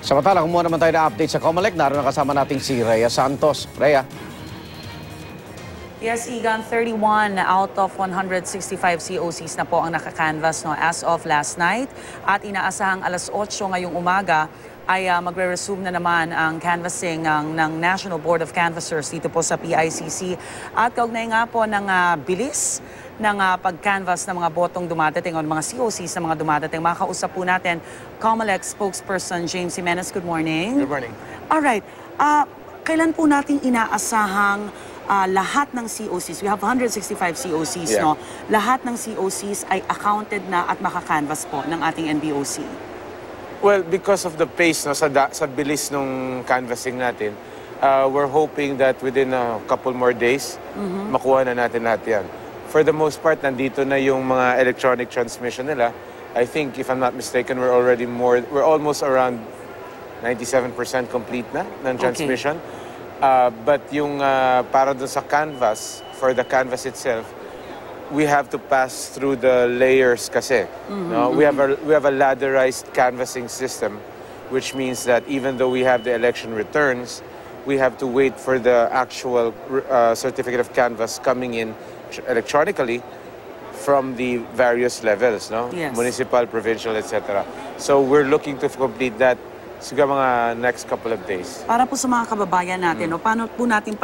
Samantala, kumuha naman tayo na update sa COMELEC. Naroon na kasama natin si Rhea Santos. Rhea. Yes, Igan, 31 out of 165 COCs na po ang nakakanvas as of last night. At inaasahang alas 8 ngayong umaga ay magre-resume na naman ang canvassing ng National Board of Canvassers dito po sa PICC. At kaugnay nga po ng bilis ng pag-canvas ng mga botong dumadating o mga COCs na mga dumadating. Makausap po natin COMELEC spokesperson James Jimenez. Good morning. Good morning. Alright. Kailan po natin inaasahang lahat ng COCs, we have 165 COCs, Yeah. no? Lahat ng COCs ay accounted na at makakanvas po ng ating NBOC? Well, because of the pace, sa bilis nung canvassing natin, we're hoping that within a couple more days, makuha na natin lahat yan. For the most part, nandito na yung mga electronic transmission nila. I think, if I'm not mistaken, we're almost around 97% complete na ng transmission. But yung para dun sa canvas, for the canvas itself, we have to pass through the layers kasi. No? We have a ladderized canvassing system, which means that even though we have the election returns, we have to wait for the actual certificate of canvass coming in electronically from the various levels, no? Yes. Municipal, provincial, etc. So we're looking to complete that siguro mga next couple of days. Para po sa mga kababayan natin, no, paano po natin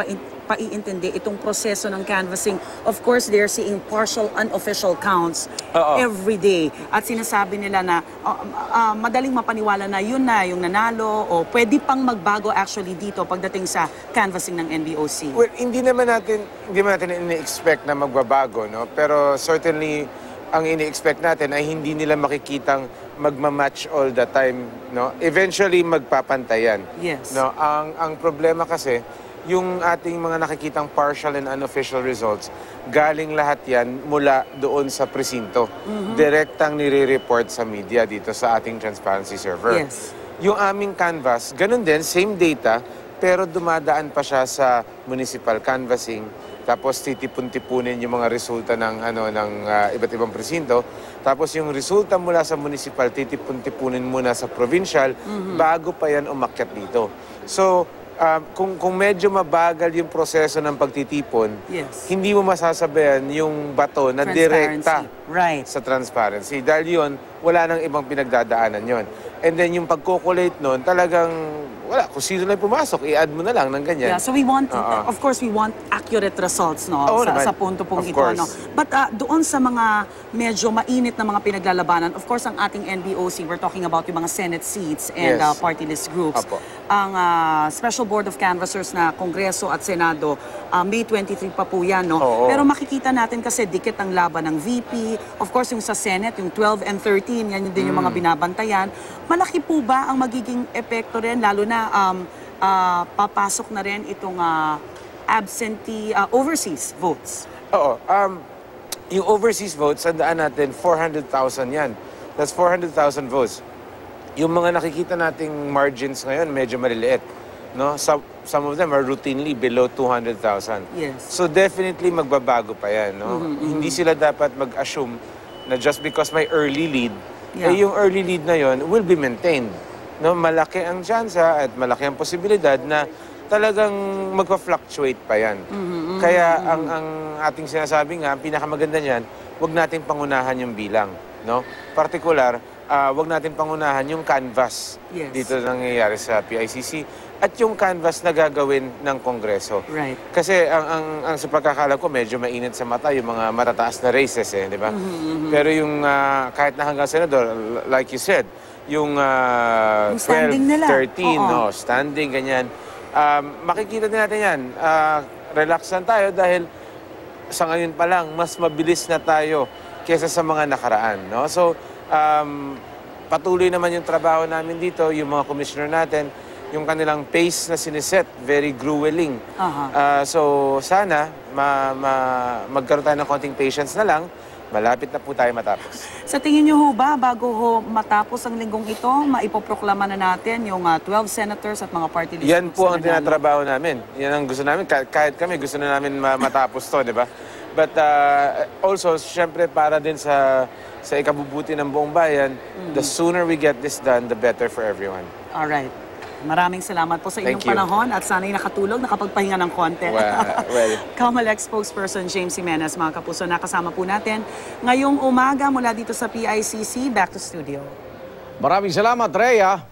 paiintindi itong proseso ng canvassing? Of course, they're seeing partial unofficial counts every day. At sinasabi nila na madaling mapaniwala na yun na yung nanalo o pwede pang magbago actually dito pagdating sa canvassing ng NBOC. Well, hindi naman natin ini-expect na magbabago, no? Pero certainly ang ini-expect natin ay hindi nila makikitang magmamatch all the time, no? Eventually magpapantayan. Yes. No, ang problema kasi yung ating mga nakikitang partial and unofficial results, galing lahat 'yan mula doon sa presinto. Direktang nire-report sa media dito sa ating transparency server. Yes. Yung aming canvas, ganun din, same data, pero dumadaan pa siya sa municipal canvassing. Tapos titipon-tipunin yung mga resulta ng iba't ibang presinto. Tapos yung resulta mula sa municipal, titipon-tipunin muna sa provincial bago pa yan umakyat dito. So, kung medyo mabagal yung proseso ng pagtitipon, Yes. hindi mo masasabayan yung bato na direkta Right. sa transparency. Dahil yun, wala nang ibang pinagdadaanan yon. And then yung pagko-collate nun, talagang wala. Kung sino lang pumasok, i-add mo na lang ng ganyan. Yeah, so we want, of course, we want accurate results, no? Oo naman. Sa punto pong Of ito, course. no? But doon sa mga medyo mainit na mga pinaglalabanan, of course, ang ating NBOC, we're talking about yung mga Senate seats and Yes. party list groups. Apo. Ang Special Board of Canvassers na Kongreso at Senado, May 23 pa po yan, no? Oo. Pero makikita natin kasi dikit ang laban ng VP. Of course, yung sa Senate, yung 12 and 13, yan din yung mga binabantayan. Malaki po ba ang magiging epekto rin, lalo na papasok na rin itong absentee overseas votes? Oo. Yung overseas votes, sandaan natin, 400,000 yan. That's 400,000 votes. Yung mga nakikita nating margins ngayon, medyo maliliit. No? Some of them are routinely below 200,000. Yes. So definitely magbabago pa yan. No? Hindi sila dapat mag-assume na just because may early lead, yung early lead na yon will be maintained. No? Malaki ang tsansa at malaki ang posibilidad na talagang magpa-fluctuate pa yan. Kaya ang ating sinasabi nga, ang pinakamaganda niyan, huwag natin pangunahan yung bilang. No? Particular, huwag natin pangunahan yung canvas dito nangyayari sa PICC at yung canvas na gagawin ng Kongreso. Right. Kasi ang sa pagkakala ko, medyo mainit sa mata yung mga matataas na races, di ba? Pero yung kahit na hanggang senador, like you said, yung 12, 13, standing, ganyan. Makikita din natin yan. Relax lang tayo dahil sa ngayon pa lang, mas mabilis na tayo kaysa sa mga nakaraan. No? So, patuloy naman yung trabaho namin dito, yung mga commissioner natin, yung kanilang pace na siniset, very grueling. So, sana magkaroon tayo ng konting patience na lang. Malapit na po tayo matapos. Sa tingin niyo ho ba, bago ho matapos ang linggong ito, maipoproklama na natin yung 12 senators at mga party list? Yan po ang tinatrabaho namin. Yan ang gusto namin. Kahit kami, gusto na namin matapos to, di ba? But also, syempre, para din sa ikabubuti ng buong bayan, the sooner we get this done, the better for everyone. Alright. Maraming salamat po sa inyong Thank you. panahon at sana'y nakatulog, nakapagpahinga ng konti. Well. COMELEC spokesperson James Jimenez, mga kapuso, nakasama po natin ngayong umaga mula dito sa PICC. Back to studio. Maraming salamat, Rhea.